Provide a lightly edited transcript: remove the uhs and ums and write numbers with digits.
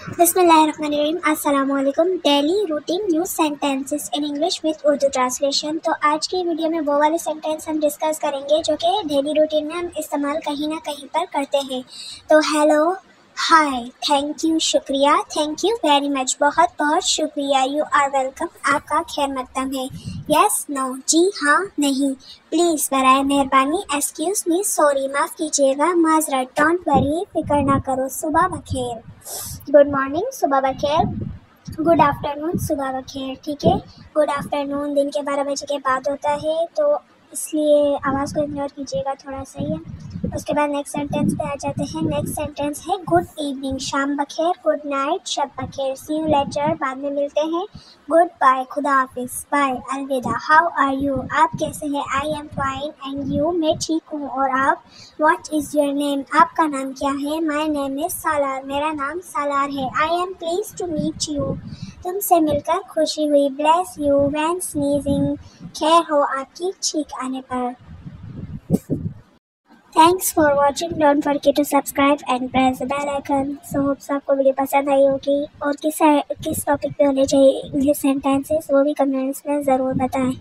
बिस्मिल्लाहिर्रहमानिर्रहीम। अस्सलामुअलैकुम। Daily routine news sentences in English with Urdu translation. तो आज की वीडियो में वो वाले सेंटेंस हम डिस्कस करेंगे जो कि डेली रूटीन में हम इस्तेमाल कहीं ना कहीं पर करते हैं। तो हेलो, हाय, थैंक यू, शुक्रिया, थैंक यू वेरी मच, बहुत बहुत शुक्रिया, यू आर वेलकम, आपका खैर मकदम है, यस, नो, जी हाँ, नहीं, प्लीज़, बराए मेहरबानी, एक्सक्यूज़ मी, सॉरी, माफ़ कीजिएगा, माजरत, डोंट वरी, फिक्र ना करो, सुबह बखेर, गुड मॉर्निंग, सुबह बखेर, गुड आफ्टरनून, सुबह बखेर। ठीक है, गुड आफ्टरनून दिन के 12 बजे के बाद होता है, तो इसलिए आवाज़ को इग्नोर कीजिएगा थोड़ा सा ही है। उसके बाद नेक्स्ट सेंटेंस पे आ जाते हैं। नेक्स्ट सेंटेंस है गुड इवनिंग, शाम बखेर, गुड नाइट, शब बखेर, सी यू लेटर, बाद में मिलते हैं, गुड बाय, खुदा हाफिज़, बाय, अलविदा, हाउ आर यू, आप कैसे हैं, I am fine and you, मैं ठीक हूँ और आप, व्हाट इज़ योर नेम, आपका नाम क्या है, माई नेम इज़ सालार, मेरा नाम सालार है, I am pleased to meet you, तुमसे मिलकर खुशी हुई, ब्लेस यू व्हेन स्नीजिंग, खैर हो आपकी छींक आने पर। Thanks for watching. Don't forget to subscribe and press the bell icon. So hope आपको वीडियो पसंद आई होगी और किस टॉपिक पे होने चाहिए इंग्लिश सेंटेंसेस वो भी कमेंट्स में ज़रूर बताएं।